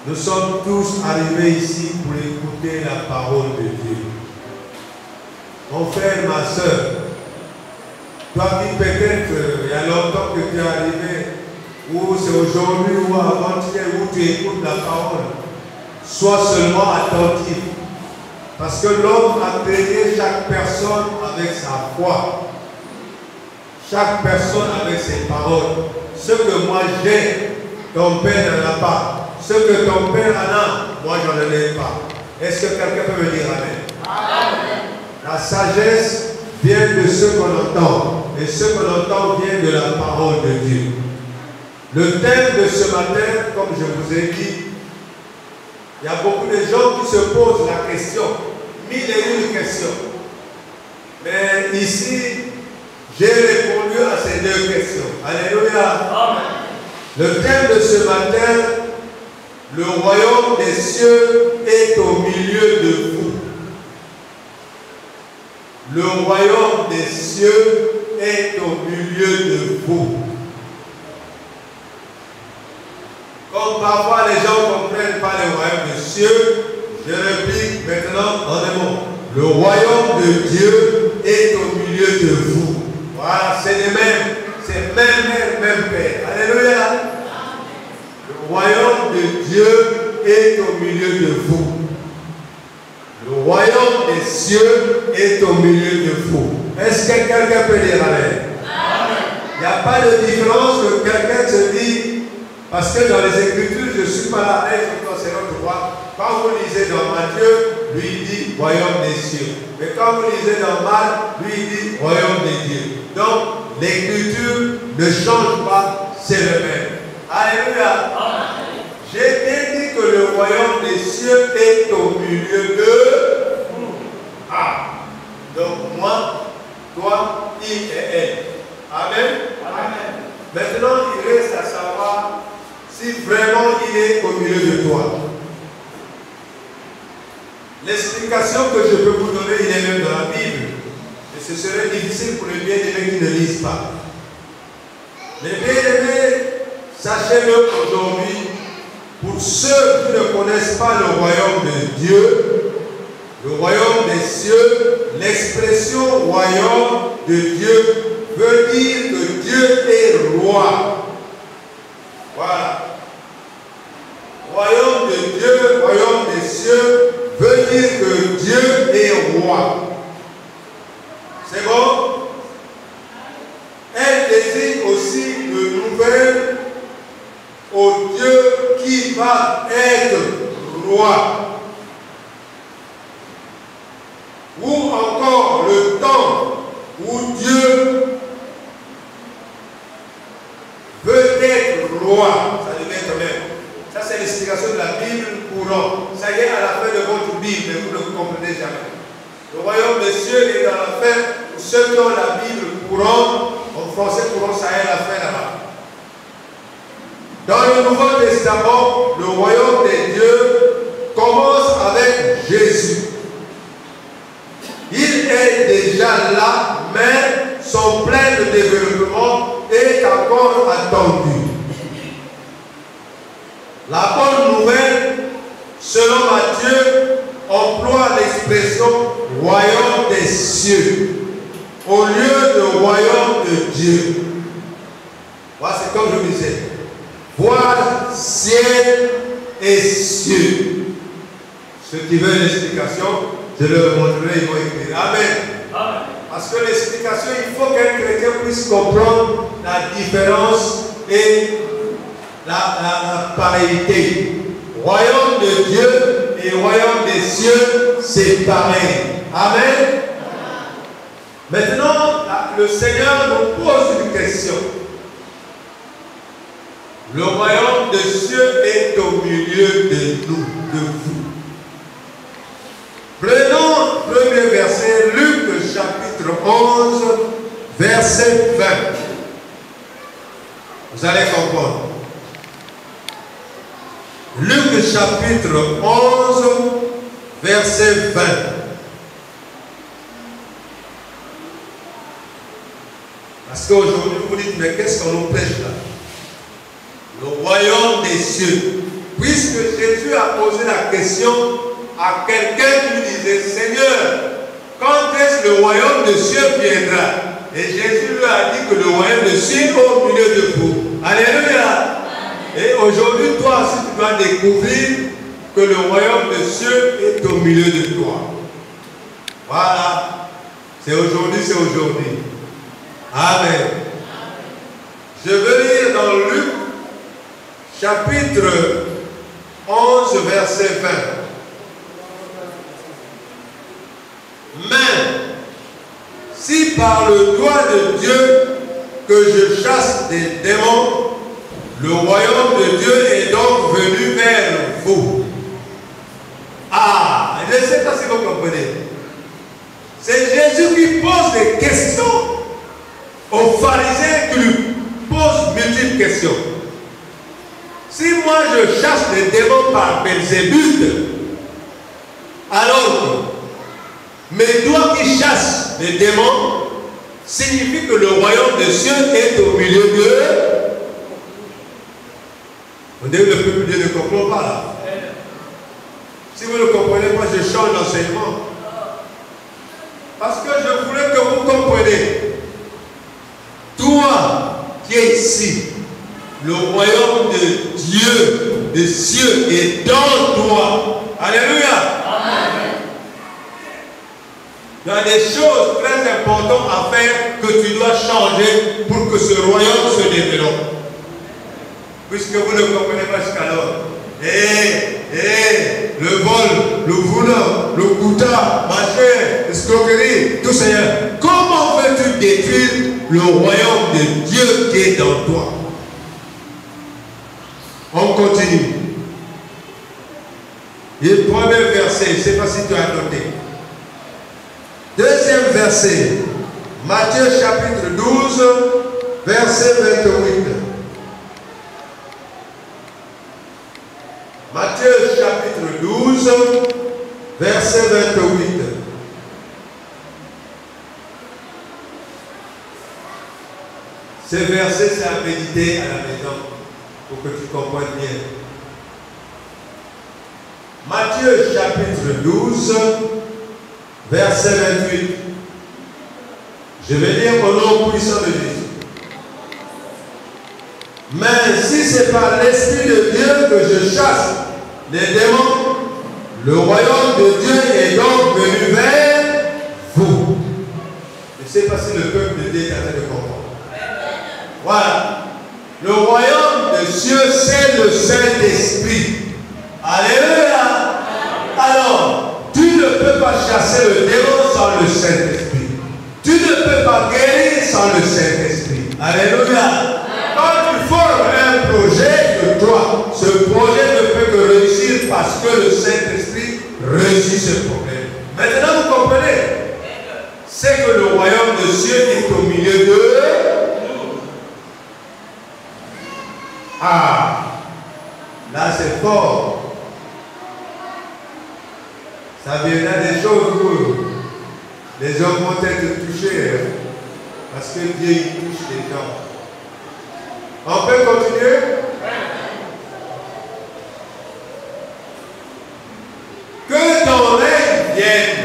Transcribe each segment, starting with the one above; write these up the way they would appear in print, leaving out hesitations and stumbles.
Nous sommes tous arrivés ici pour écouter la parole de Dieu. Mon frère, ma soeur, toi qui peut-être il y a longtemps que tu es arrivé, ou c'est aujourd'hui ou avant-hier où tu écoutes la parole, sois seulement attentif. Parce que l'homme a créé chaque personne avec sa foi. Chaque personne avec ses paroles. Ce que moi j'ai, ton père n'en a pas. Ce que ton père en a, moi j'en ai pas. Est-ce que quelqu'un peut me dire amen? Amen. La sagesse vient de ce qu'on entend. Et ce qu'on entend vient de la parole de Dieu. Le thème de ce matin, comme je vous ai dit, il y a beaucoup de gens qui se posent la question. 1001 questions. Mais ici, j'ai répondu à ces deux questions. Alléluia. Amen. Le thème de ce matin, le royaume des cieux est au milieu de vous. Le royaume des cieux est au milieu de vous. Comme parfois les gens ne comprennent pas le royaume des cieux, je réplique maintenant en un mot. Le royaume de Dieu est au milieu de vous. Voilà, c'est les mêmes. C'est même Père. Alléluia. Le royaume de Dieu est au milieu de vous. Le royaume des cieux est au milieu de vous. Est-ce que quelqu'un peut dire amen? Il n'y a pas de différence que quelqu'un se dit, parce que dans les Écritures, je ne suis pas là, quand vous lisez dans Matthieu, lui il dit royaume des cieux. Mais quand vous lisez dans Marc, lui il dit royaume des dieux. Donc, l'Écriture ne change pas, c'est le même. Alléluia. J'ai bien dit que le royaume des cieux est au milieu de vous. Ah. Donc moi, toi, il et elle. Amen. Amen. Maintenant, il reste à savoir si vraiment il est au milieu de toi. L'explication que je peux vous donner, il est même dans la Bible. Et ce serait difficile pour les bien-aimés qui ne lisent pas. Les bien-aimés, sachez-le aujourd'hui, pour ceux qui ne connaissent pas le royaume de Dieu, le royaume des cieux, l'expression royaume de Dieu veut dire que Dieu est roi. Voilà. Royaume de Dieu, royaume des cieux, veut dire que Dieu est roi. C'est bon? Elle désigne aussi le nouvel au Dieu qui va être roi. Ou encore le temps où Dieu veut être roi. Ça devient quand même. Ça, c'est l'explication de la Bible courante. Ça y est, à la fin de votre Bible, vous ne vous comprenez jamais. Le royaume des cieux est dans la fin. Pour ceux qui ont la Bible courante, en français courant, ça y est, la fin là-bas. Dans le Nouveau Testament, le royaume des dieux commence avec Jésus. Il est déjà là, mais son plein de développement est encore attendu. La bonne nouvelle, selon Matthieu, emploie l'expression royaume des cieux au lieu de royaume de Dieu. Voilà, c'est comme je disais. Voir ciel et cieux. Ceux qui veulent l'explication, je leur montrerai, ils vont écrire. Amen. Parce que l'explication, il faut qu'un chrétien puisse comprendre la différence et la pareillété. Royaume de Dieu et royaume des cieux, c'est pareil. Amen. Maintenant, le Seigneur nous pose une question. Le royaume des cieux est au milieu de nous, de vous. Prenons le premier verset, Luc chapitre 11, verset 20. Vous allez comprendre. Luc chapitre 11, verset 20. Parce qu'aujourd'hui, vous dites, mais qu'est-ce qu'on nous prêche là? Le royaume des cieux. Puisque Jésus a posé la question à quelqu'un qui lui disait, Seigneur, quand est-ce que le royaume des cieux viendra? Et Jésus lui a dit que le royaume des cieux est au milieu de vous. Alléluia. Et aujourd'hui, toi aussi, tu dois découvrir que le royaume des cieux est au milieu de toi. Voilà. C'est aujourd'hui, c'est aujourd'hui. Amen. Je veux lire dans Luc, chapitre 11, verset 20. Mais, si par le doigt de Dieu que je chasse des démons, le royaume de Dieu est donc venu vers vous. Ah, je ne sais pas si vous comprenez. C'est Jésus qui pose des questions aux pharisiens qui lui posent multiples questions. Si moi je chasse les démons par Belzébuth, alors mes doigts qui chassent les démons signifie que le royaume des cieux est au milieu d'eux. On dirait que le peuple de Dieu ne comprend pas là. Si vous ne comprenez pas, je change d'enseignement. Parce que je voulais que vous compreniez. Toi qui es ici, le royaume de Dieu, des cieux, est dans toi. Alléluia. Amen. Il y a des choses très importantes à faire que tu dois changer pour que ce royaume se développe. Puisque vous ne comprenez pas jusqu'alors. Le vol, le voleur, le couteau, machin, l'escroquerie, tout ça. Comment veux-tu détruire le royaume de Dieu qui est dans toi? On continue. Et premier verset, je ne sais pas si tu as noté. Deuxième verset, Matthieu chapitre 12, verset 28. Matthieu chapitre 12, verset 28. Ce verset, c'est à méditer à la maison pour que tu comprennes bien. Matthieu chapitre 12, verset 28. Je vais lire au nom puissant de Jésus. Mais si c'est par l'Esprit de Dieu que je chasse les démons, le royaume de Dieu est donc venu vers vous. Je ne sais pas si le peuple de Dieu est en train de comprendre. Voilà. Le royaume des cieux, c'est le Saint-Esprit. Alléluia. Alors, tu ne peux pas chasser le démon sans le Saint-Esprit. Tu ne peux pas guérir sans le Saint-Esprit. Alléluia. Quand tu formes un projet de toi, ce projet ne peut que réussir parce que le Saint-Esprit réussit ce problème. Maintenant, vous comprenez? C'est que le royaume des cieux est au milieu de nous. Ah, là c'est fort. Ça viendra des choses où les hommes vont être touchés. Parce que Dieu il touche les gens. On peut continuer? Que ton règne vienne.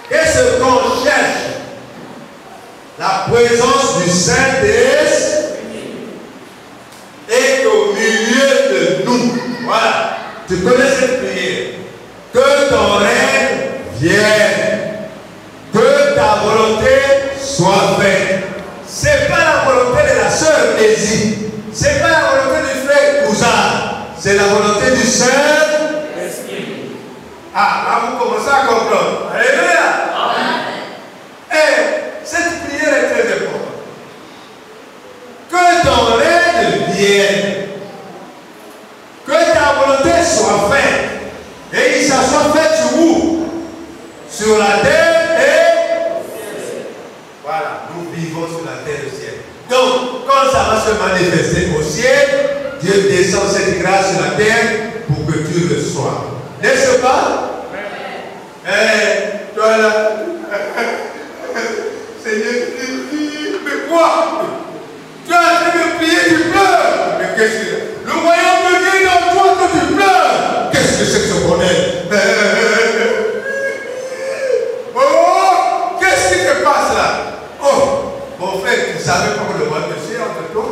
Qu'est-ce qu'on cherche? La présence du Saint-Esprit est au milieu de nous. Voilà. Tu connais cette prière. Que ton règne vienne. Que ta volonté soit faite. Ce n'est pas la volonté de la sœur Ésie. Ce n'est pas la volonté du frère cousin, c'est la volonté du Saint-Esprit. Ah, là vous commencez à comprendre. Alléluia. Et cette prière est très importante. Que ton règne vienne. Que ta volonté soit faite. Et il s'assoit fait sur où? Sur la terre et... Voilà, nous vivons sur la terre et au ciel. Donc, quand ça va se manifester au ciel, Dieu descend cette grâce sur la terre pour que tu reçoives. N'est-ce pas? Eh, toi là, Seigneur, mais quoi? Tu as en train de prier, tu pleures. Mais qu'est-ce que c'est? Le royaume de Dieu est dans toi que tu pleures. Qu'est-ce que c'est que ce bonheur? Oh, qu'est-ce qui se passe là? Oh, mon frère, tu savais pas que le royaume de Dieu est entre toi?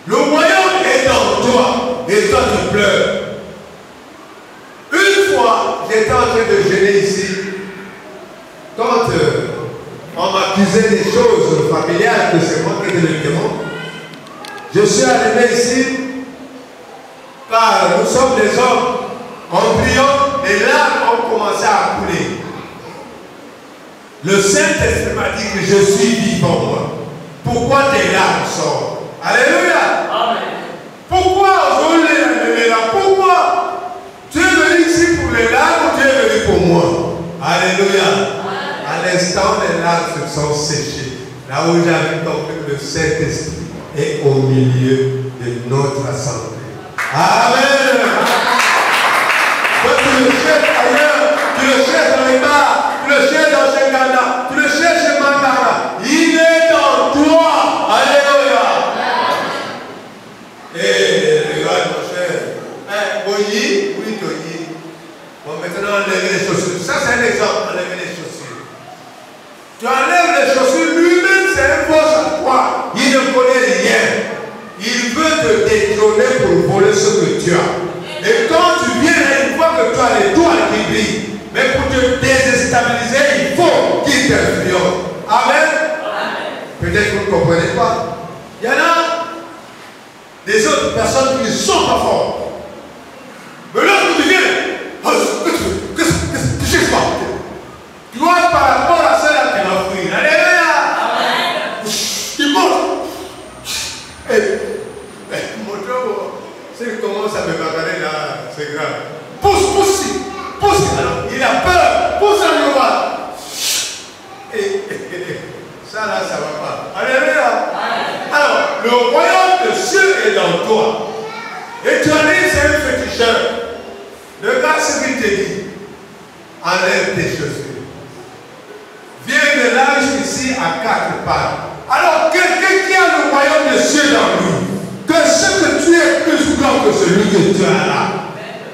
Le royaume est dans toi et toi tu pleures. Une fois, j'étais en train de jeûner ici. Quand on m'accusait des choses familiales, que c'est moi qui étais le démon, je suis arrivé ici, car nous sommes des hommes. En priant, les larmes ont commencé à couler. Le Saint-Esprit m'a dit que je suis vivant moi. Pourquoi tes larmes sortent? Alléluia. Amen. Pourquoi aujourd'hui les larmes? Pourquoi? Tu es venu ici pour les larmes ou tu es venu pour moi? Alléluia. Amen. À l'instant, les larmes se sont séchées. Là où j'avais compris que le Saint-Esprit est au milieu de notre assemblée. Amen. Quand tu le cherches ailleurs, tu le cherches dans les bars, tu le cherches dans Shengana, tu le cherches chez Mandara, il est dans toi. Alléluia. Et regarde mon cher, Boyi, oui Toyi. Bon, maintenant enlever les chaussures. Ça c'est un exemple, enlever les chaussures. Tu enlèves les chaussures, lui-même c'est un boss à toi. Il ne connaît rien. Il veut te détrôner pour voler ce que tu as. Et quand tu viens, une fois que tu as les toits qui brillent, mais pour te déstabiliser, il faut qu'il t'influence. Amen. Peut-être que vous ne comprenez pas. Il y en a des autres personnes qui ne sont pas fortes. Mais là, tu viens. Qu'est-ce que tu sais pas? Tu vois, par rapport à cela, tu vas fuir. Alléluia. Il monte. Mon job, c'est commence à me bagarrer là, c'est grave. Pousse. Alors, il a peur. Pousse à l'ouvrage. Ça là, ça va pas. Alléluia. Alors, le royaume de Dieu est dans toi. Et tu as dit, c'est un féticheur. Regarde ce qu'il te dit. Enlève tes chaussures. Viens de là jusqu'ici à 4 pas. Alors, quelqu'un qui a le royaume de Dieu dans lui, que ce que tu es plus grand que celui que tu as là.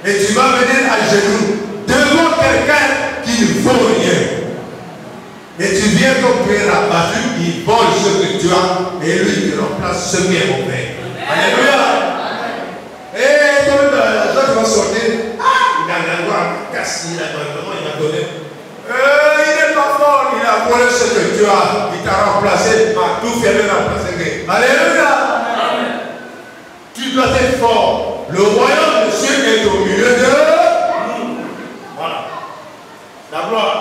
Et tu vas venir à genoux devant quelqu'un qui ne vaut rien. Et tu viens comme tu es rabattu, il vole ce que tu as et lui te remplace ce qui est mauvais. Alléluia. Et comme l'argent va sortir, il a l'avoir cassé, il a donné. Il n'est pas fort, il a volé ce que tu as, il t'a remplacé, m'a tout fait remplacer. Alléluia. Tu dois être fort. Le royaume de Dieu est au milieu de nous. Voilà. La gloire.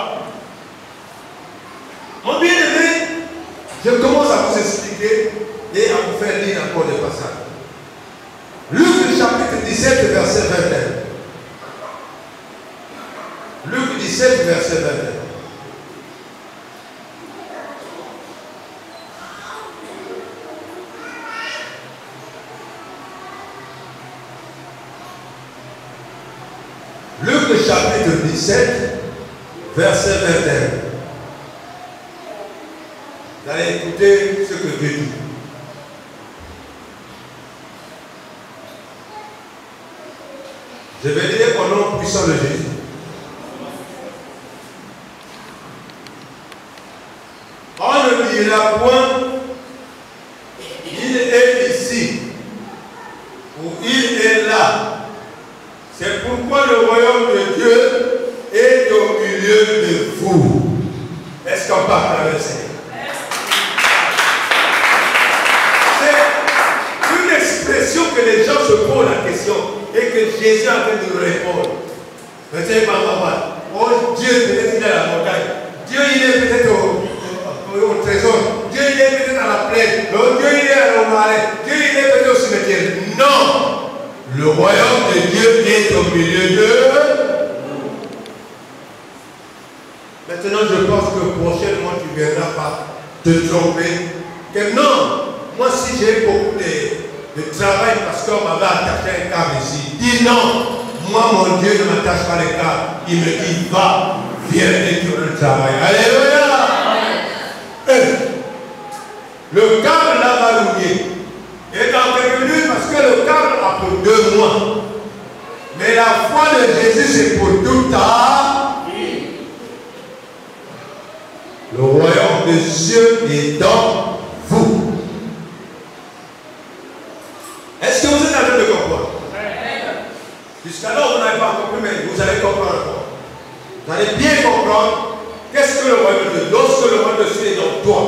Mon bien-aimé, je commence à vous expliquer et à vous faire lire encore des passages. Luc chapitre 17, verset 21. Luc 17, verset 21. Luc chapitre 17, verset 21. Vous allez écouter ce que Dieu dit. Je vais lire au nom puissant de Jésus. On ne dira point, il est ici, ou il est là. C'est pourquoi le royaume de Dieu est au milieu de vous. Est-ce qu'on parle avec le Seigneur? Tu Dieu peut-être il est à la montagne. Dieu il est peut-être au trésor. Dieu il est peut-être à la plaine. Dieu il est au marais. Dieu il est peut-être au cimetière. Non. Le royaume de Dieu est au milieu d'eux. Maintenant, je pense que prochainement, tu ne viendras pas te tromper. Que non, moi, si j'ai beaucoup de travail parce qu'on m'avait attaché un câble ici, dis non, moi, mon Dieu ne m'attache pas les câbles. Il me dit, va, viens et tu le travail. Alléluia. Le câble là va rouiller. Et dans quelques minutes, parce que le câble a pour 2 mois. Mais la foi de Jésus, c'est pour tout temps. Le royaume des cieux est dans vous. Est-ce que vous êtes en train de comprendre? Jusqu'alors, vous n'avez pas compris, mais vous allez comprendre. Vous allez bien comprendre qu'est-ce que le royaume de Dieu. Lorsque le royaume de Dieu est dans toi,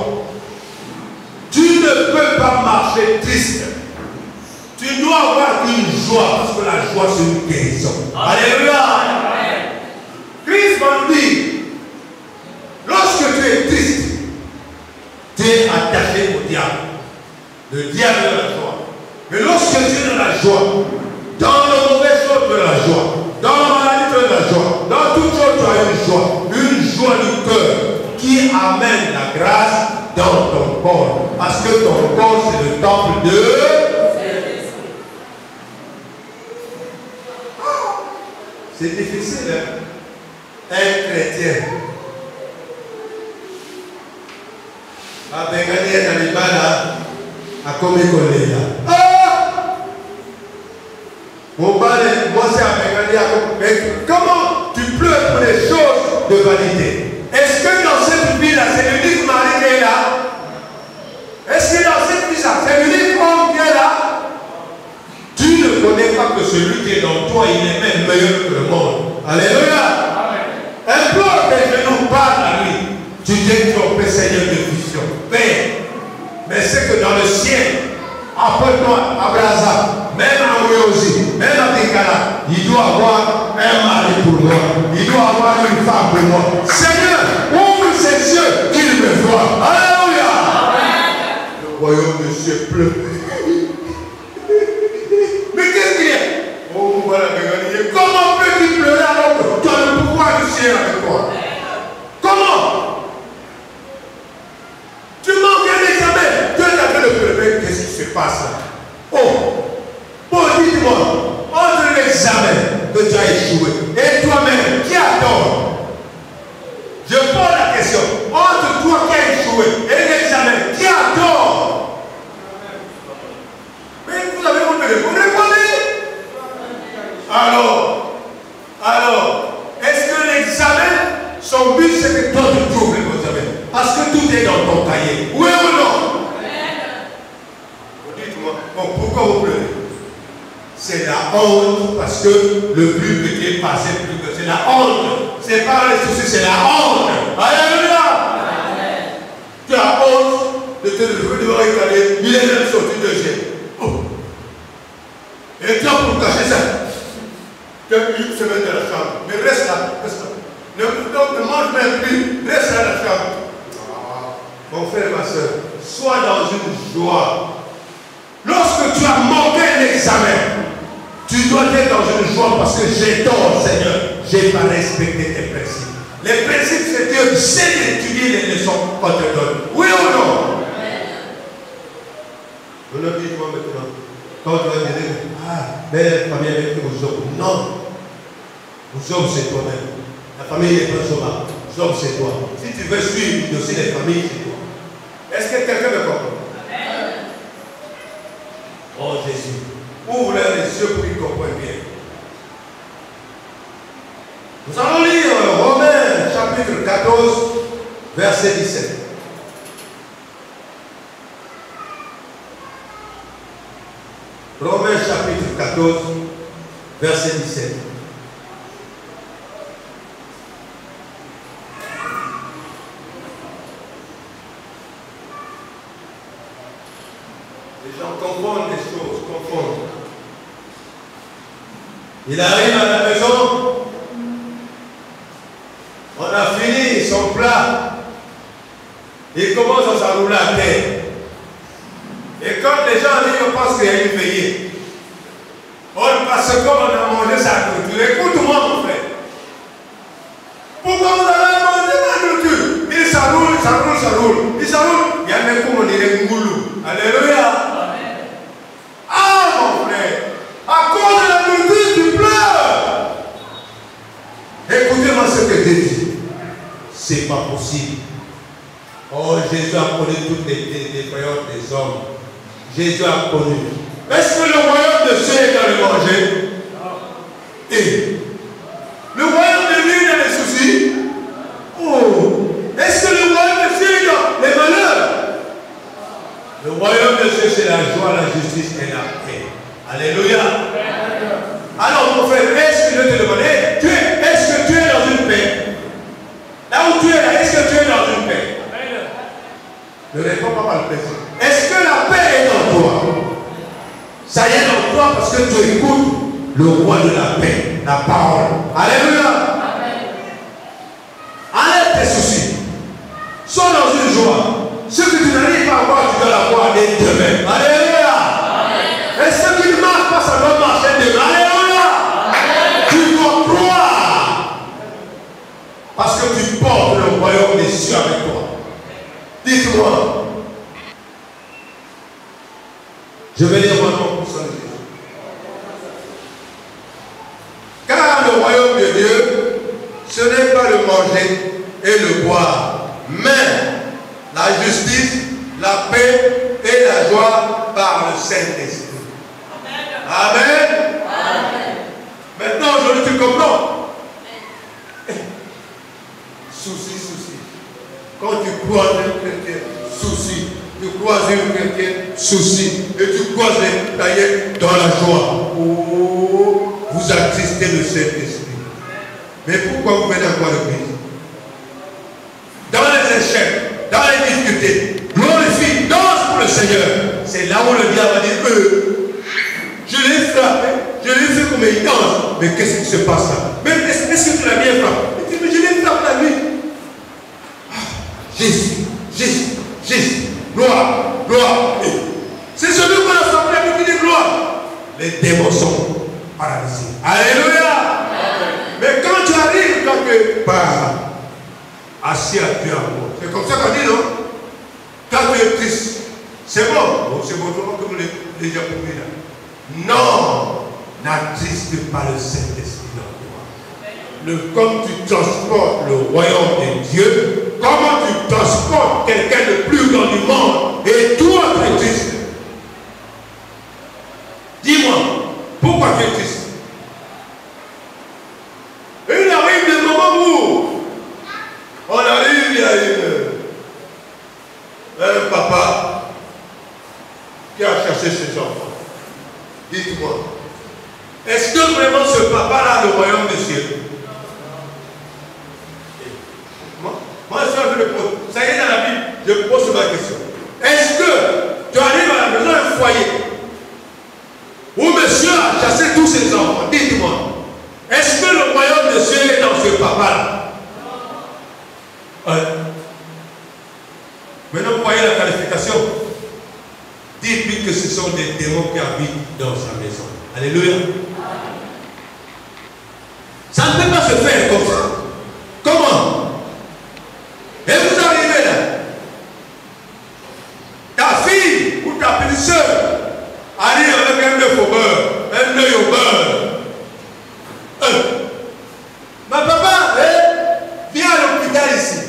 tu ne peux pas marcher triste. Tu dois avoir une joie, parce que la joie, c'est une guérison. Alléluia. Christ m'a dit, lorsque tu es triste, tu es attaché au diable. Le diable est la joie. Mais lorsque tu es dans la joie, dans le mauvais chose, tu as la joie. Dans la maladie, tu as la joie. Dans toute chose, tu as une joie. Une joie du cœur qui amène la grâce dans ton corps. Parce que ton corps, c'est le temple de... C'est difficile, hein? Un chrétien. A Bengani à Nalibana, à Komekolela. Ah! Mon balai, moi c'est à Bengani à Komekolela. Mais comment tu pleures pour les choses de vanité? Est-ce que dans cette vie-là, c'est l'unique mari qui est là? Est-ce que dans cette vie-là, c'est l'unique homme qui est là? Tu ne connais pas que celui qui est dans toi, il est même meilleur que le monde. Alléluia. Implore tes genoux, parle à lui. Tu dis trompé, Seigneur de vision. Père, mais c'est que dans le ciel, après toi, Abraham, même à Ouyosi, même à Tekala, il doit avoir un mari pour moi. Il doit avoir une femme pour moi. Seigneur, ouvre ses yeux qu'il me voit. Alléluia. Le royaume de Dieu pleut. Mais qu'est-ce qu'il y a? Oh, voilà, comment peut-il pleurer alors que tu as le pouvoir du ciel avec toi? Comment? Tu manques un examen. Tu es en train de pleurer. Qu'est-ce qui se passe là? Oh, bon, dites-moi, entre l'examen que tu as échoué et toi-même, qui a tort? Je pose la question. Entre toi qui as échoué et l'examen, qui a tort? Mais vous avez honte de répondre. Alors, est-ce que l'examen, son but c'est que toi tu trouves l'examen? Parce que tout est dans ton cahier. Oui ou non? Dites-moi, bon, pourquoi vous pleurez? C'est la honte, parce que le but que est passé plus que c'est la honte. C'est pas les soucis, c'est la honte. Alléluia. Tu as honte de te lever devant un cahier, il est même sorti de chez. Oh. Et toi pour cacher ça, tu as une semaine de la chambre, mais reste là, reste là. Ne mange même plus, reste à la chambre. Mon frère, ma soeur, sois dans une joie. Lorsque tu as manqué l'examen, tu dois être dans une joie parce que j'ai tort, Seigneur. Je n'ai pas respecté tes principes. Les principes, c'est Dieu sait d'étudier les leçons qu'on te donne. Oui ou non? Vous le dites-moi maintenant. Quand tu vas dire, mais la famille avec vous hommes. Non. Vous hommes, c'est toi-même. La famille n'est pas sauvable. Vous hommes, c'est toi. Si tu veux suivre aussi les familles, c'est toi. Est-ce que quelqu'un me comprend? Oh Jésus, ouvre les yeux pour qu'ils comprennent bien. Nous allons lire Romains chapitre 14, verset 17. Romains chapitre 14, verset 17. Les gens confondent les choses, confondent. Il arrive à la maison, On a fini son plat. Il commence à s'enrouler à terre. Et quand les gens arrivent, on pense qu'il y a une veillée. Parce qu'on a mangé sa nourriture. Écoute-moi, mon frère. Pourquoi vous avez mangé ma nourriture? Il s'enroule, il s'enroule, il s'enroule. Il s'enroule. Il y a même comme on dirait Ngoulou. Alléluia. Ah, mon frère. À cause de la nourriture, tu pleures. Écoutez-moi ce que Dieu dit. C'est pas possible. Oh, Jésus a connu toutes les croyances des hommes. Jésus a connu. Est-ce que le royaume de Dieu est dans le manger? Et le royaume de Dieu est dans les soucis? Oh, est-ce que le royaume de Dieu est dans les malheurs? Le royaume de Dieu, c'est la joie, la justice et la paix. Alléluia. Alors, mon frère, est-ce que je te demande, est-ce que tu es dans une paix? Là où tu es là, est-ce que tu es dans une paix? Ne réponds pas par le plaisir. Est-ce que la paix est en toi? Ça y est dans toi parce que tu écoutes le roi de la paix, la parole. Alléluia. Enlève tes soucis. Sois dans une joie. Ce que tu n'arrives pas à voir, tu dois l'avoir dès demain. Alléluia. Et ce qui ne marche pas, ça doit marcher demain. Alléluia. Tu dois croire. Parce que tu portes le royaume des cieux avec toi. Dites-moi. Je vais lire mon nom pour ça. Car le royaume de Dieu, ce n'est pas le manger et le boire, mais la justice, la paix et la joie par le Saint-Esprit. Amen. Amen. Maintenant, aujourd'hui, tu comprends. Souci. Quand tu croises un chrétien, souci. Tu croises une chrétienne, souci. Et tu croises les païens dans la joie. Oh, vous attristez le Saint-Esprit. Mais pourquoi vous venez encore à l'église? Dans les échecs, dans les difficultés, glorifie, danse pour le Seigneur. C'est là où le diable va dire, je l'ai frappé, je l'ai fait comme il danse. Mais qu'est-ce qui se passe là? Mais est-ce que tu l'as bien frappé? Il dit, mais je l'ai frappé la nuit. Jésus, gloire. C'est celui qu'on a frappé avec qui dit gloire. Les démons sont paralysés. Alléluia. Mais quand tu arrives quelque part, assis à Dieu amour, c'est comme ça qu'on dit, non? Quand tu es triste, c'est bon. C'est bon, comme les Japonais là. Non, n'attriste pas le Saint-Esprit dans toi. Comme tu transportes le royaume de Dieu, comment tu transportes quelqu'un de plus grand du monde et toi tu es triste? Dis-moi, pourquoi tu es triste? Il arrive des moments où on arrive, il y a un papa qui a cherché ses enfants. Dites-moi, est-ce que vraiment ce papa-là a le royaume des cieux? Moi, je le pose. Ça y est, dans la Bible, je pose ma question. Est-ce que tu arrives à la maison d'un foyer où monsieur a chassé tous ses enfants? Dites-moi, est-ce que le royaume de Dieu est dans ce papa-là? Maintenant, vous voyez la qualification. Dites-lui que ce sont des démons qui habitent dans sa maison. Alléluia. Ça ne peut pas se faire comme ça. Comment? Et vous arrivez là. Ta fille ou ta petite soeur arrive avec un œuf au beurre, un œil au beurre. Ma papa, viens à l'hôpital ici.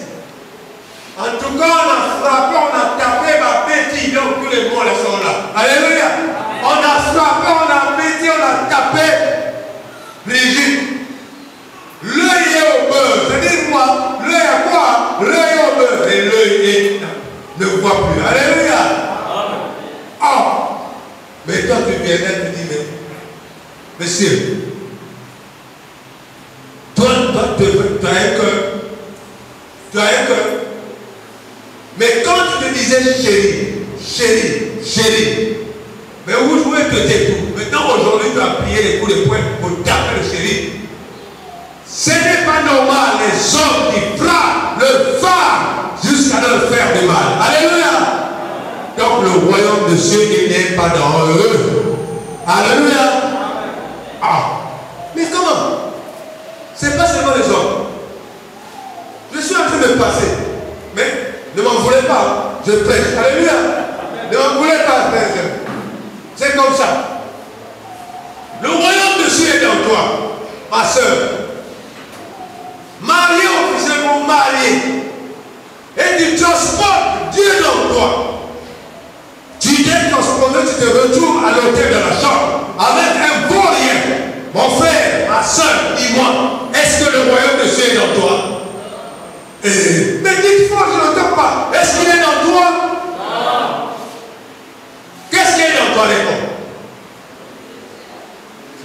En tout cas, on a frappé, on a tapé ma petite, donc tous les mots là sont là. Alléluia. On a frappé, on a pété, on a tapé. Brigitte. L'œil est au beurre. C'est-à-dire moi, l'œil à quoi? L'œil est au beurre. Et l'œil ne voit plus. Alléluia. Oh. Mais toi tu viens là, tu dis, mais monsieur, toi, tu as un cœur. Tu as un cœur. Mais quand tu te disais chérie, mais où je te dire tout? Maintenant, aujourd'hui, tu as plié les coups de poing pour taper le chéri. Ce n'est pas normal, les hommes qui pas dans eux. Alléluia. Ah. Mais comment? C'est pas seulement les hommes. Je suis en train de passer. Mais ne m'en voulez pas. Je prêche. Alléluia. Ne m'en voulez pas, frère. C'est comme ça. Le royaume de Dieu est dans toi, ma soeur. Marié, officiellement marié. Et tu transportes Dieu dans toi. Tu t'es transporté, tu te retrouves à l'hôtel de la chambre avec un beau rien. Mon frère, ma soeur, dis-moi, est-ce que le royaume de Dieu est dans toi? Mais dites fois, je n'entends pas. Est-ce qu'il est dans toi? Non. Qu'est-ce qui est dans toi, les gars?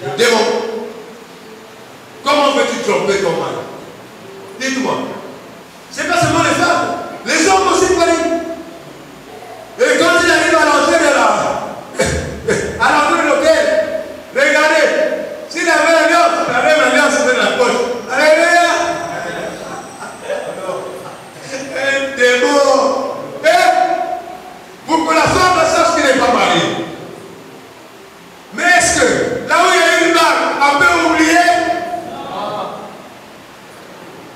Le démon. Comment veux-tu tromper ton mari? Dites-moi. C'est pas seulement les femmes. Les hommes aussi pareil. Et quand il arrive à l'entrée de l'hôtel, regardez, s'il avait l'alliance dans la poche. Alléluia. Un démon. Pour que la femme sache qu'il n'est pas marié. Mais est-ce que là où il y a une bague, on peut oublier?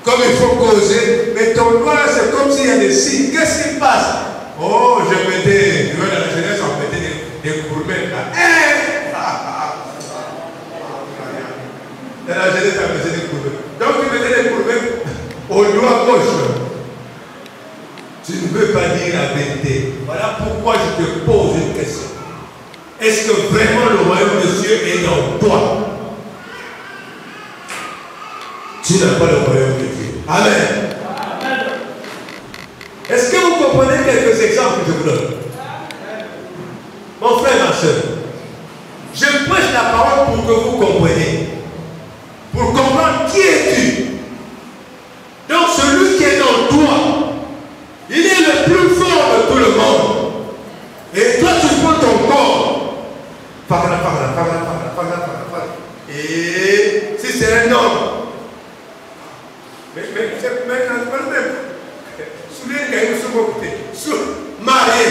Comme il faut causer, mais ton doigt c'est comme s'il y a des signes. Qu'est-ce qui passe? Oh, je mettais, dans la jeunesse, on mettait des courbettes là. Dans la jeunesse, on mettait des courbettes. Donc tu mettais des courbettes au doigt gauche. Tu ne veux pas dire la vérité. Voilà pourquoi je te pose une question. Est-ce que vraiment le royaume de Dieu est dans toi? Tu n'as pas le royaume de Dieu. Amen. Est-ce que vous comprenez quelques exemples que je vous donne? Mon frère, ma soeur, je prêche la parole pour que vous compreniez. Pour comprendre qui es-tu. Donc celui qui est dans toi, il est le plus fort de tout le monde. Et toi tu prends ton corps. Et si c'est un homme, mais marié.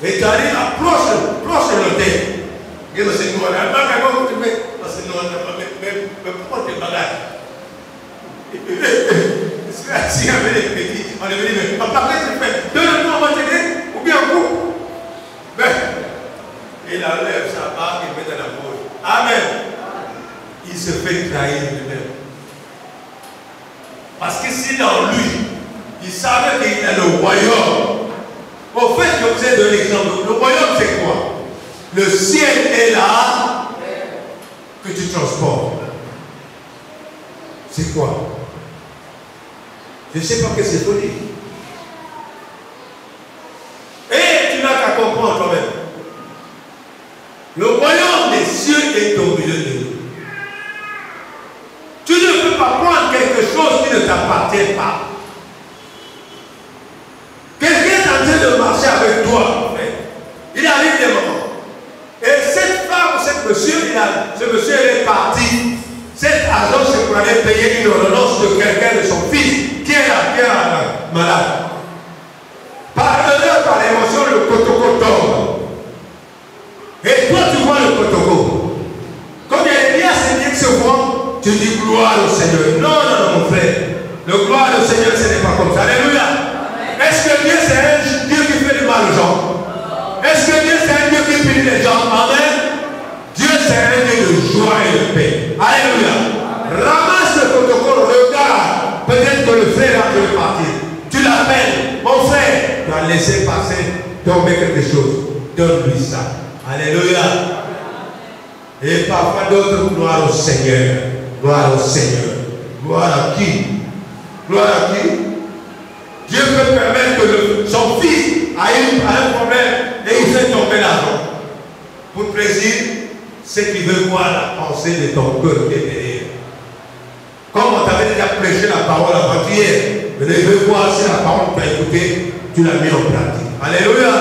Et tu arrives, approche l'hôtel. Mais pourquoi tu bagarres? Si avec les petits, on est venu, mais papa, qu'est-ce que tu fais? Donne-nous, on va t'aider, ou bien un coup. Mais il enlève sa barre et met dans la poche. Amen. Il se fait trahir lui-même. Parce que si dans lui, il savait qu'il a le royaume. Au fait, je vous ai donné l'exemple. Le royaume, c'est quoi? Le ciel est là que tu transportes. C'est quoi? Je ne sais pas ce que c'est pour dire. Et tu n'as qu'à comprendre toi-même. Le royaume des cieux est au milieu de nous. Tu ne peux pas prendre quelque chose qui ne t'appartient pas. Quelqu'un est en train de marcher avec toi. Il arrive des moments. Et cette femme, ce monsieur est parti. Cet agent se pour aller payer une ordonnance de quelqu'un de son fils qui est malade. Par erreur, par l'émotion, le protocole tombe. Et toi, tu vois le protocole. Comme il y a ces liens qui se voient, tu dis gloire au Seigneur. Non, mon frère. Le gloire au Seigneur, ce n'est pas comme ça. Alléluia. Est-ce que Dieu, c'est un Dieu qui fait du mal aux gens? Est-ce que Dieu, c'est un Dieu qui punit les gens? Amen. Dieu, c'est un Dieu de joie et de paix. Alléluia. Ramasse le protocole, regarde. Peut-être que le frère a pu partir. Tu l'appelles. Mon frère, tu as laissé passer, tomber quelque chose. Donne-lui ça. Alléluia. Et parfois d'autres, gloire au Seigneur. Gloire au Seigneur. Gloire à qui? Gloire à qui? Dieu peut permettre que son fils a un problème et il fait tomber l'argent. Pour plaisir, c'est qu'il veut voir la pensée de ton cœur qui est derrière. Comme on t'avait déjà prêché la parole avant-hier, mais il veut voir si la parole que tu as écoutée, tu l'as mis en pratique. Alléluia.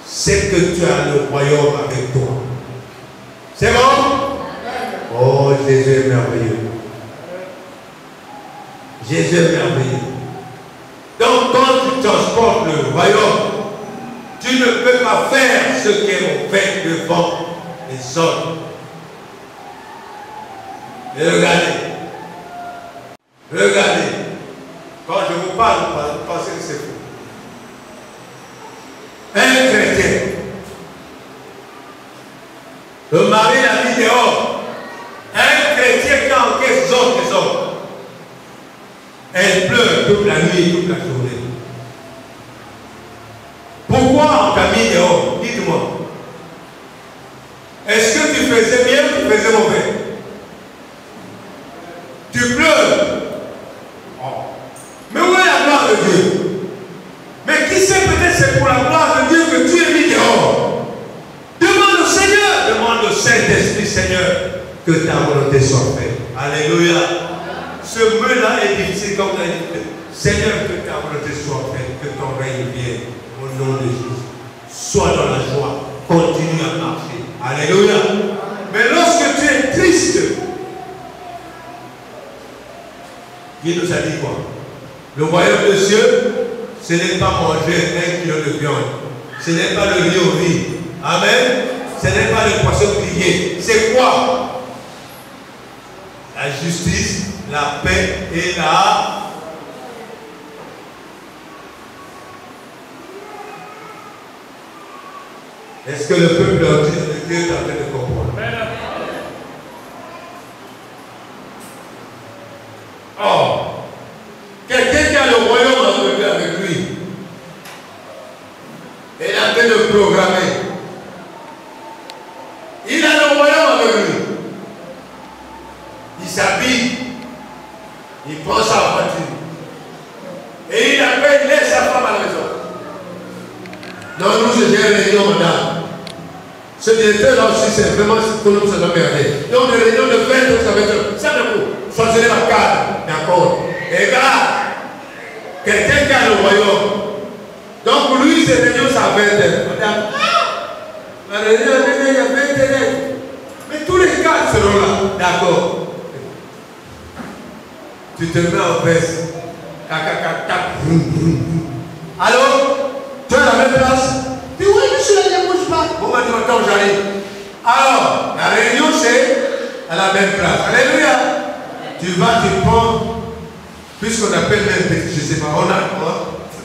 C'est que tu as le royaume avec toi. C'est bon? Oh, Jésus est merveilleux. Jésus est merveilleux. Donc, quand tu transportes le royaume, ne peux pas faire ce qui est mauvais devant les hommes. Et regardez. Regardez. Quand je vous parle, vous pensez que c'est faux. Un chrétien. Le mari l'a mis dehors. Un chrétien qui encaisse les hommes. Elle pleure toute la nuit, toute la journée. Pourquoi on t'a mis dehors? Dites-moi. Est-ce que tu faisais bien ou tu faisais mauvais? Tu pleures. Oh. Mais où est la gloire de Dieu? Mais qui sait, peut-être c'est pour la gloire de Dieu que tu es mis dehors. Demande au Seigneur. Demande au Saint-Esprit, Seigneur, que ta volonté soit faite. Alléluia. Ce mot-là est difficile comme on a dit. Seigneur, que ta volonté soit faite, que ton règne vienne. Au nom de Jésus. Sois dans la joie. Continue à marcher. Alléluia. Mais lorsque tu es triste, Dieu nous a dit quoi? Le royaume de Dieu, ce n'est pas manger 1 kilo de viande. Ce n'est pas le riz au riz. Amen. Ce n'est pas le poisson grillé. C'est quoi? La justice, la paix et la... Est-ce que le peuple de Dieu est en train de comprendre? Oh, quelqu'un qui a le royaume avec lui, il est en train de programmer. Il a le royaume avec lui. Il s'habille, il prend sa voiture et il appelle, il laisse sa femme à la maison. Non, nous, je gère les réunions, madame. Ce directeur-là aussi, c'est vraiment ce que nous allons regarder. Donc, les réunions de 20 ça va être ça de vous. Choisissez la carte, d'accord. Et regarde, quelqu'un qui a le royaume. Donc, pour lui, ces réunions, ça va être. Madame, la réunion, il y a 20 élèves. Mais tous les cas seront là, d'accord. Tu te mets en veste. Alors, tu es à la même place? Mais oui, je suis là, je ne bouge pas. Bon, maintenant, j'arrive. Alors, la réunion, c'est à la même place. Alléluia. Tu vas, tu prends, puisqu'on appelle même petit, je ne sais pas, on a,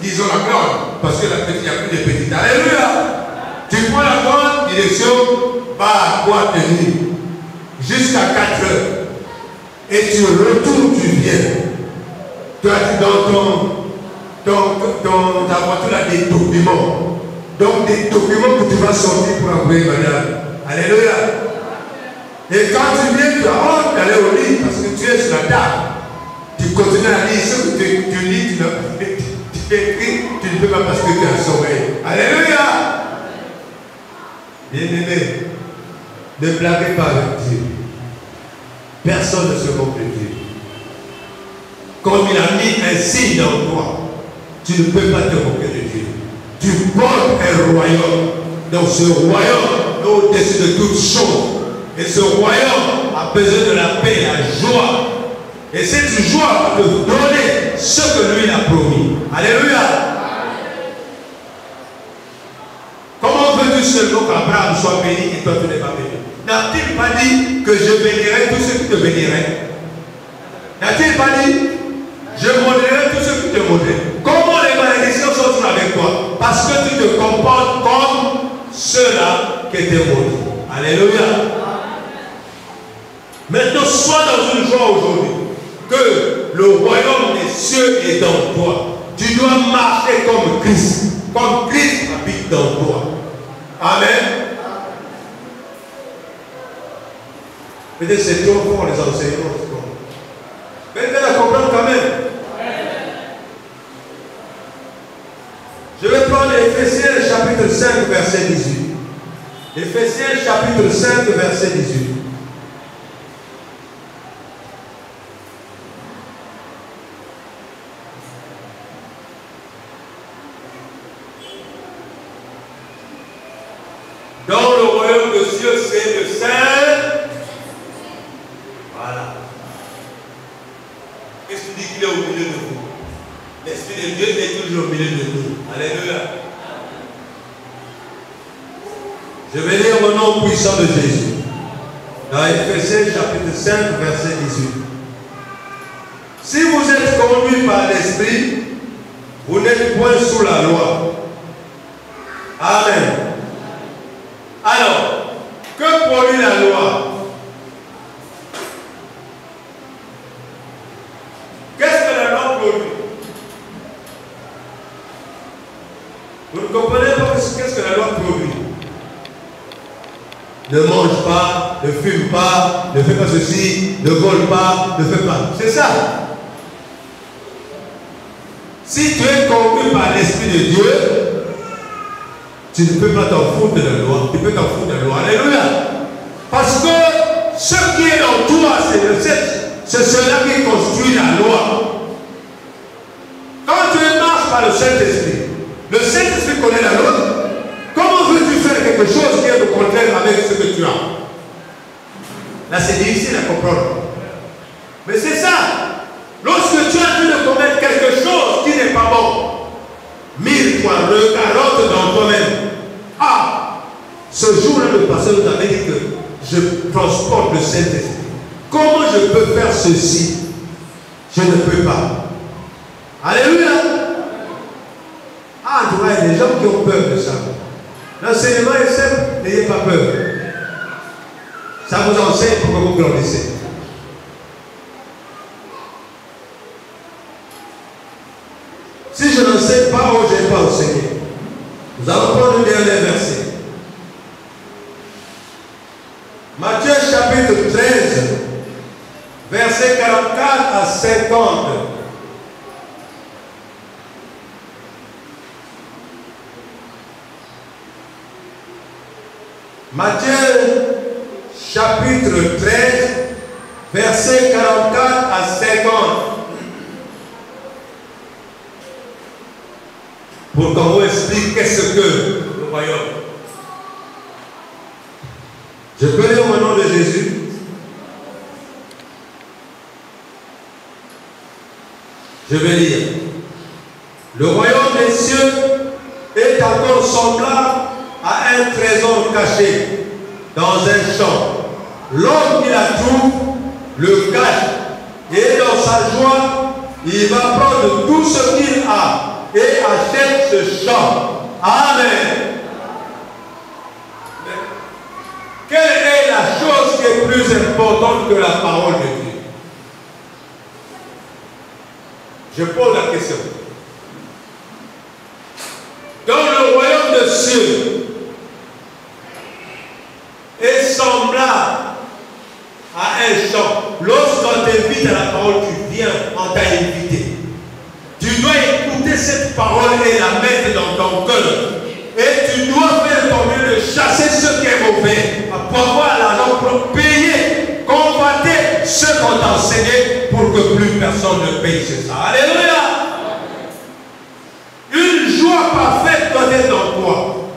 disons la grande, parce que la petite, il n'y a plus de petite. Alléluia. Tu prends la grande direction, va à boîte de nuit, jusqu'à 4 heures. Et tu retournes, tu viens. Tu as dans ta voiture, là, des documents. Donc, des documents que tu vas sortir pour envoyer madame. Alléluia. Et quand tu viens, tu as honte d'aller au lit parce que tu es sur la table. Tu continues à lire ce que tu lis, tu écris, tu ne peux pas parce que tu as sommeil. Alléluia. Bien-aimé, ne blaguez pas avec Dieu. Personne ne se moque de Dieu. Comme il a mis un signe dans toi, tu ne peux pas te moquer de Dieu. Tu portes un royaume. Donc ce royaume est au-dessus de toutes choses. Et ce royaume a besoin de la paix et la joie. Et cette joie va te donner ce que lui a promis. Alléluia. Comment veux-tu seulement qu'Abraham soit béni et toi tu n'es pas béni? N'a-t-il pas dit que je bénirai tous ceux qui te béniraient? N'a-t-il pas dit je maudirai tous ceux qui te maudiraient? Comment les malédictions sont avec toi? Parce que tu te comportes comme ceux-là qui étaient maudits. Alléluia. Maintenant, sois dans une joie aujourd'hui que le royaume des cieux est dans toi. Tu dois marcher comme Christ habite dans toi. Amen. Peut-être c'est trop fort les enseignements. Mais tu la comprendre quand même. Je vais prendre Éphésiens chapitre 5 verset 18. Éphésiens chapitre 5 verset 18. Dans le royaume de Dieu, c'est le Saint. Voilà. Qu'est-ce que tu dis qu'il est au milieu de vous? L'Esprit de Dieu est toujours au milieu de nous. Alléluia. Je vais lire au nom puissant de Jésus. Dans Éphésiens chapitre 5, verset 18. Si vous êtes conduits par l'Esprit, vous n'êtes point sous la loi. Amen. Alors, que produit la loi? Qu'est-ce que la loi produit? Vous ne comprenez pas qu'est-ce que la loi produit? Ne mange pas, ne fume pas, ne fais pas ceci, ne vole pas, ne fais pas. C'est ça. Si tu es conduit par l'Esprit de Dieu, tu ne peux pas t'en foutre de la loi. Tu peux t'en foutre de la loi. Alléluia. Parce que ce qui est en toi, c'est cela qui construit la loi. Quand tu marches par le Saint-Esprit connaît la loi. Comment veux-tu faire quelque chose qui est au contraire avec ce que tu as? Là, c'est difficile à comprendre. Mais c'est ça. Lorsque tu as envie de commettre quelque chose qui n'est pas bon, mire-toi, regarde dans toi-même. Ah, ce jour-là, le pasteur nous avait dit que je transporte le Saint-Esprit. Comment je peux faire ceci? Je ne peux pas. Alléluia. Ah, tu vois, il y a des gens qui ont peur de ça. L'enseignement est simple, n'ayez pas peur. Ça vous enseigne pour que vous grandissez. Si je n'enseigne pas, oh, je n'ai pas enseigné. Nous allons prendre le dernier verset. Matthieu chapitre 13, verset 44 à 50. Matthieu chapitre 13, verset 44 à 50. Pour qu'on vous explique qu'est-ce que le royaume. Je peux lire au nom de Jésus. Je vais lire. Le royaume des cieux est encore semblable à un trésor caché dans un champ. L'homme qui la trouve le cache et dans sa joie, il va prendre tout ce qu'il a et achète ce champ. Amen. Mais quelle est la chose qui est plus importante que la parole de Dieu? Je pose la question. Dans le royaume des cieux est semblable à un champ. Lorsqu'on t'invite à la parole, tu viens, on t'a invité. Tu dois écouter cette parole et la mettre dans ton cœur. Et tu dois faire ton mieux de chasser ce qui est mauvais. Pour avoir l'argent pour payer, combattre ce qu'on t'a enseigné pour que plus personne ne paye. C'est ça. Alléluia. Une joie parfaite doit être dans toi.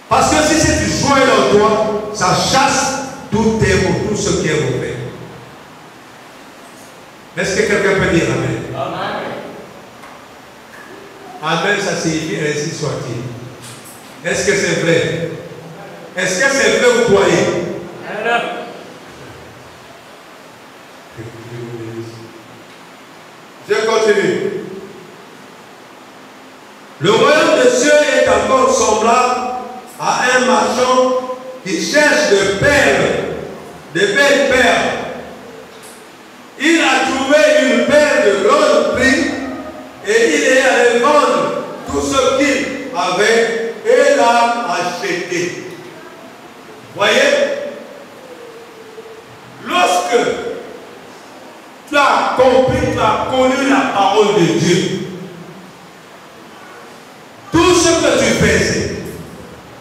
Parce que si cette joie est dans toi, ça chasse tout ce qui est mauvais. Est-ce que quelqu'un peut dire Amen? Amen. Amen, ça signifie ainsi soit-il. Est-ce que c'est vrai? Est-ce que c'est vrai ou croyez? Je continue. Le royaume des cieux est encore semblable à un marchand qui cherche des perles, des belles perles. Il a trouvé une perle de grand prix et il est allé vendre tout ce qu'il avait et l'a acheté. Voyez, lorsque tu as compris, tu as connu la parole de Dieu, tout ce que tu faisais,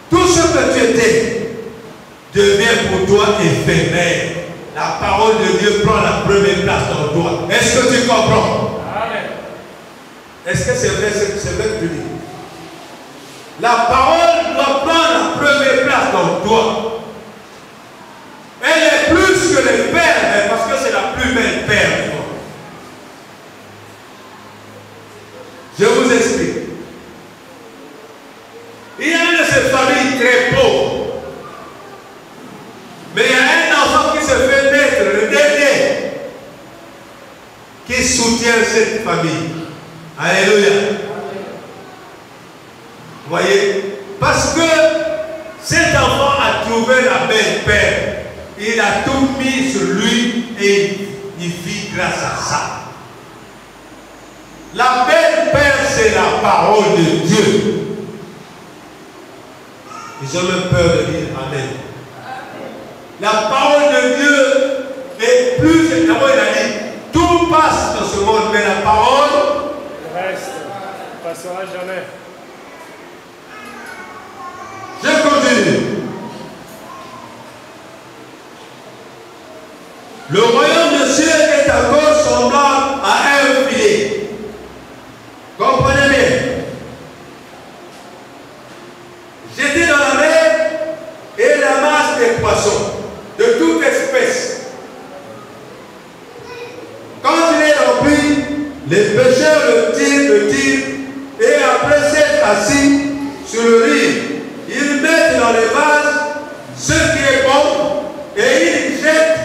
tout ce que tu étais, devient pour toi éphémère. La parole de Dieu prend la première place dans toi. Est-ce que tu comprends? Amen. Est-ce que c'est vrai que tu dis? La parole doit prendre la première place dans toi. Elle est plus que les perles, parce que c'est la plus belle perle. Je vous explique. Il y a une de ces familles très pauvres. qui soutient cette famille. Alléluia. Vous voyez? Parce que cet enfant a trouvé la belle père. Il a tout mis sur lui et il vit grâce à ça. La belle père, c'est la parole de Dieu. Ils ont même peur de dire Amen. La parole de Dieu est plus, d'abord il a dit, tout passe dans ce monde, mais la parole reste, ne passera jamais. Je continue. Le royaume de Dieu est encore semblable à un filet. Comprenez bien. Jeté dans la mer et la masse des poissons de toute espèce. Quand il est rempli, les pêcheurs le tirent, et après s'être assis sur le riz, ils mettent dans les vases ce qui est bon et ils jettent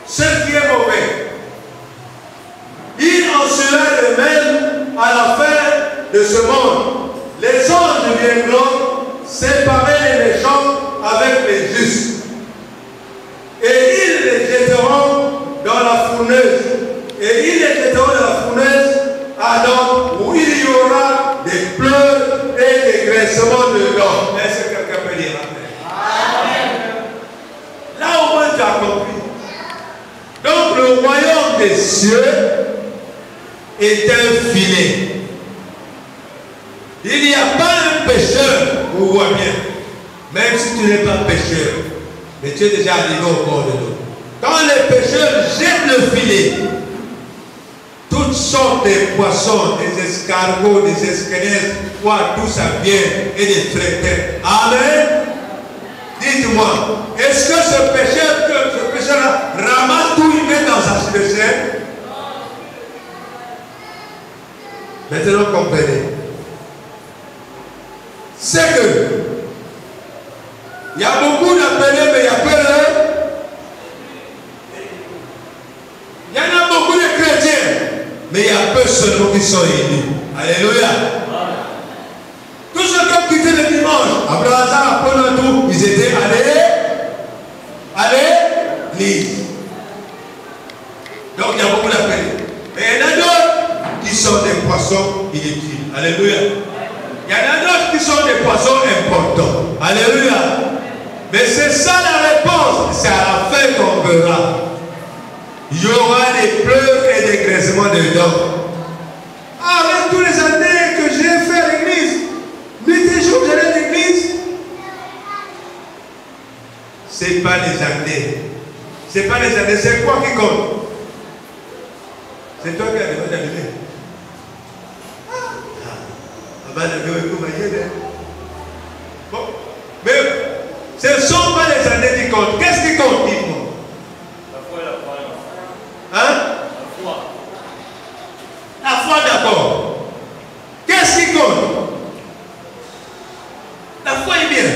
ce qui est mauvais. Il en sera de même à la fin de ce monde. Les anges viendront séparer les méchants avec les justes. Et ils les jetteront dans la fournaise. Alors, où il y aura des pleurs et des graissements de dents. Est-ce que quelqu'un peut dire Amen? Là au moins tu as compris. Donc le royaume des cieux est un filet. Il n'y a pas un pécheur, vous voyez bien, même si tu n'es pas pécheur, mais tu es déjà arrivé au bord de l'eau. Quand les pécheurs jettent le filet, toutes sortes de poissons, des escargots, des esquelettes, tout ça vient et des fréquents. Amen. Dites-moi, est-ce que ce pécheur-là ramasse tout, il met dans sa chaussette? Maintenant, comprenez. C'est que il y a beaucoup d'appelés, mais il y a peu de... Il y en a beaucoup de chrétiens, mais il y a peu seulement qui sont élus. Alléluia. Tous ceux qui ont quitté le dimanche, Abraham, Apollo, tout, ils étaient allés l'église. Donc il y a beaucoup d'appelés. Mais il y en a d'autres qui sont des poissons inutiles. Alléluia. Il y en a d'autres qui sont des poissons importants. Alléluia. Mais c'est ça la réponse. C'est à la fin qu'on verra. Il y aura des pleurs et des graissements de dents. Avec tous les années que j'ai fait à l'église, nuit et jour j'allais à l'église. C'est pas les années. C'est pas les années. C'est quoi qui compte? C'est toi qui as demandé d'allumer. Bon, mais ce ne sont pas les années qui comptent. Qu'est-ce qui compte, dis-moi? La foi et la croyance. Hein? La foi. La foi, d'accord. Qu'est-ce qui compte? La foi est bien.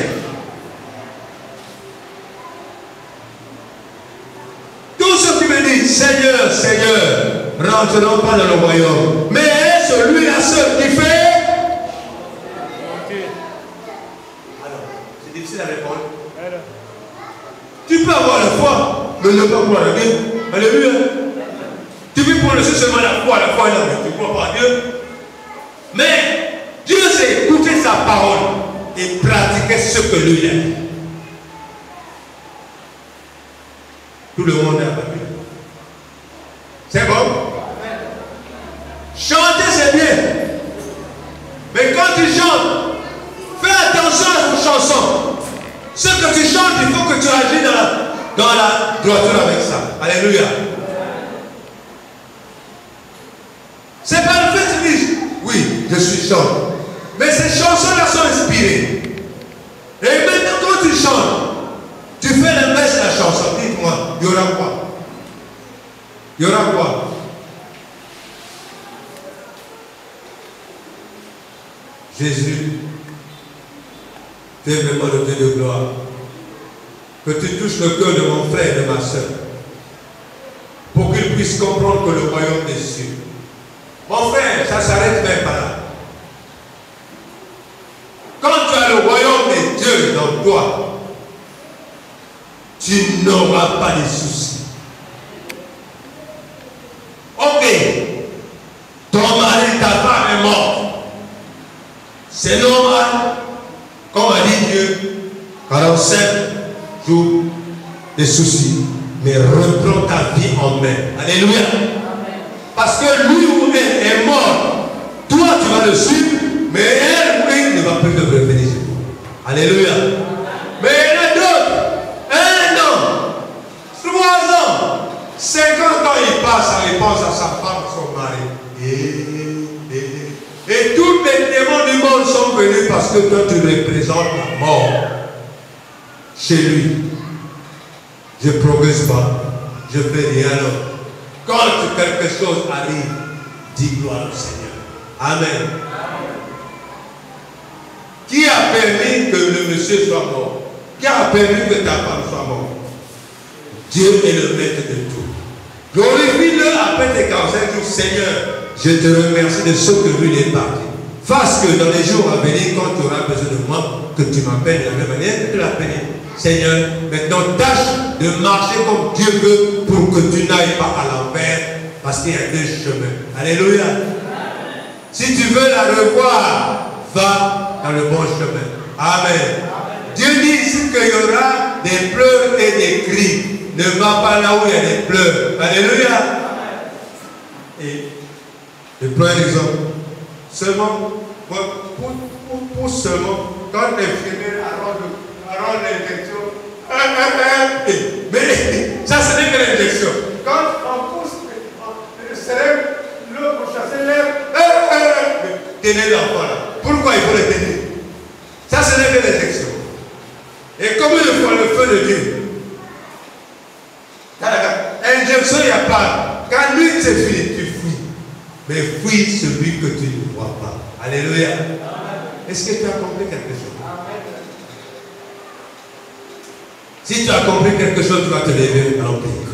Tous ceux qui me disent Seigneur, Seigneur, rentreront pas dans le royaume. Mais celui-là seul qui fait. C'est difficile à répondre. Tu peux avoir la foi, mais ne pas croire à Dieu. Alléluia. Tu peux prononcer seulement la foi est là, mais tu ne crois pas à Dieu. Mais Dieu sait écouter sa parole et pratiquer ce que lui a dit. Tout le monde est abattu. C'est bon? Chanter c'est bien. Mais quand tu chantes, fais attention à tes chansons. Ce que tu chantes, il faut que tu agis dans la droiture avec ça. Alléluia. C'est pas le fait que tu dis, oui, je suis chanteur. Mais ces chansons-là sont inspirées. Et maintenant, quand tu chantes, tu fais l'inverse de la chanson. Dites-moi, il y aura quoi? Il y aura quoi? Jésus, tu es vraiment le Dieu de gloire. Que tu touches le cœur de mon frère et de ma soeur. Pour qu'il puisse puisses comprendre que le royaume des cieux. Mon frère, ça s'arrête même pas là. Quand tu as le royaume des dieux dans toi, tu n'auras pas de soucis. Ok, ton mari, ta femme est morte. C'est normal. Comme a dit Dieu, 45 jours de soucis, mais reprends ta vie en main. Alléluia. Parce que lui ou elle est mort. Toi, tu vas le suivre, mais elle ou il ne va plus te revenir. Alléluia. Mais il y en a d'autres. 1 an, 3 ans, 50 ans, il passe à réponse à sa femme, son mari. Et tous les démons du monde sont venus parce que toi, tu représentes la mort chez lui. Je ne progresse pas, je ne fais rien d'autre. Quand quelque chose arrive, dis gloire au Seigneur. Amen. Qui a permis que le monsieur soit mort? Qui a permis que ta femme soit morte? Dieu est le maître de tout. Glorifie-le après tes 45 jours. Seigneur, je te remercie de ce que lui est parti. Fasse que dans les jours à venir, quand tu auras besoin de moi, que tu m'appelles de la même manière que tu l'appelles. Seigneur, maintenant tâche de marcher comme Dieu veut pour que tu n'ailles pas à l'envers, parce qu'il y a 2 chemins. Alléluia. Si tu veux la revoir, va dans le bon chemin. Amen. Dieu dit ici qu'il y aura des pleurs et des cris. Ne va pas là où il y a des pleurs. Alléluia. Et je prends un exemple. Seulement, pour seulement, quand l'infirmière arrose l'injection, mais ça ce n'est que l'injection. Quand on pousse le cérèbre, l'eau pour chasser l'air, tenez l'enfant là. Pourquoi il faut le tenir? Ça ce n'est que l'injection. Et combien de fois le feu de Dieu? Injection, il n'y a pas. Quand lui c'est fini, tu fuis. Mais fuis celui que tu ne vois pas. Alléluia. Est-ce que tu as compris quelque chose? Si tu as compris quelque chose, tu vas te lever dans le pays.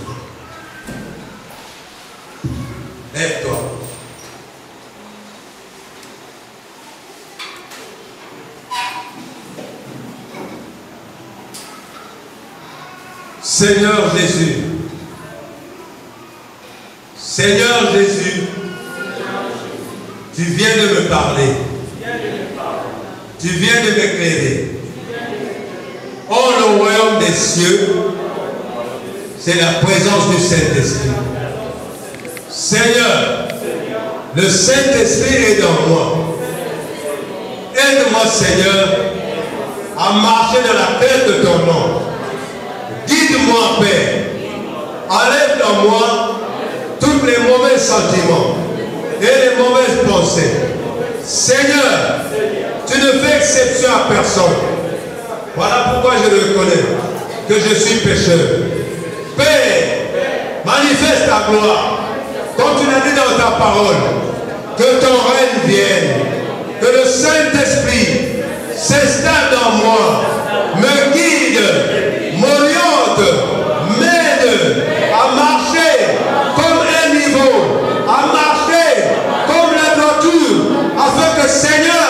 Lève-toi. Seigneur Jésus. Seigneur Jésus. Tu viens de me parler. Tu viens de m'éclairer. Oh, le royaume des cieux, c'est la présence du Saint-Esprit. Seigneur, le Saint-Esprit est dans moi. Aide-moi, Seigneur, à marcher dans la paix de ton nom. Guide-moi, Père. Enlève dans moi tous les mauvais sentiments et les mauvaises pensées. Seigneur, tu ne fais exception à personne. Voilà pourquoi je reconnais que je suis pécheur. Père, manifeste ta gloire. Comme tu l'as dit dans ta parole, que ton règne vienne, que le Saint-Esprit s'installe dans moi, me guide, m'oriente, m'aide à marcher comme un niveau, à marcher comme la droiture, afin que Seigneur,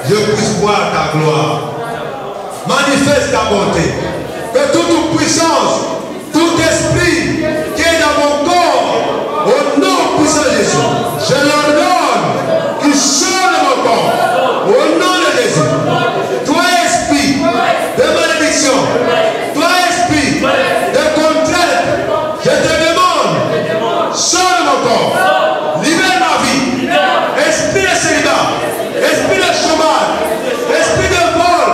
je puisse voir ta gloire. Manifeste ta bonté. Que toute puissance, tout esprit qui est dans mon corps, au nom puissant de Jésus, je l'ordonne qu'il sorte de mon corps. Au nom de Jésus. Toi esprit de malédiction, toi esprit de contrainte, je te demande, sors de mon corps. Libère ma vie. Esprit de célibat, esprit de chômage, esprit de vol,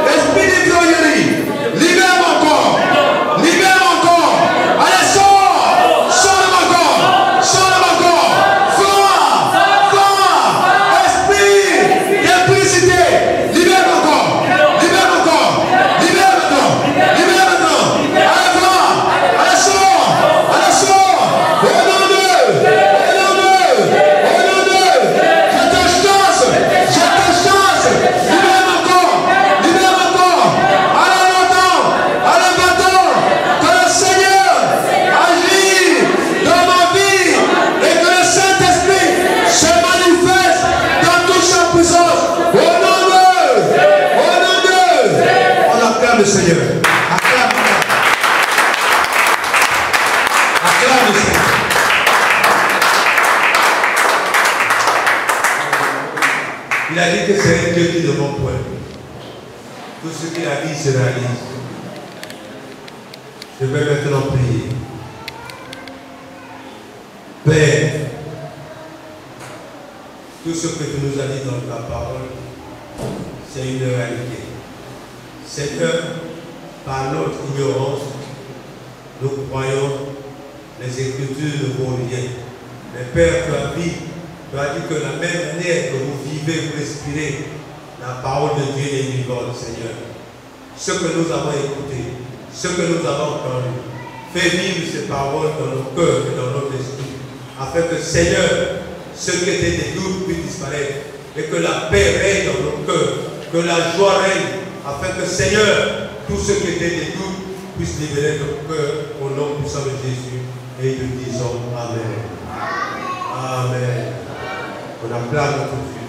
esprit d'ivrognerie, libère mon corps, libère mon corps. Allez, sors, sors de mon corps, sors de mon corps, froid, Il a dit que c'est un Dieu qui ne ment point. Tout ce qu'il a dit se réalise. Je vais maintenant prier. Père, tout ce que tu nous as dit dans ta parole, c'est une réalité. Seigneur, par notre ignorance, nous croyons les Écritures ne vont rien. Mais Père, tu as dit que la même manière que vous vivez, vous respirez, la parole de Dieu est vivante, Seigneur. Ce que nous avons écouté, ce que nous avons entendu, fais vivre ces paroles dans nos cœurs et dans notre esprit, afin que, Seigneur, ce qui était des doutes puisse disparaître, et que la paix règne dans nos cœurs, que la joie règne, afin que, Seigneur, tout ce qui était des doutes puisse libérer nos cœurs au nom puissant de Jésus. Et nous disons Amen. Amen. On acclame notre Dieu.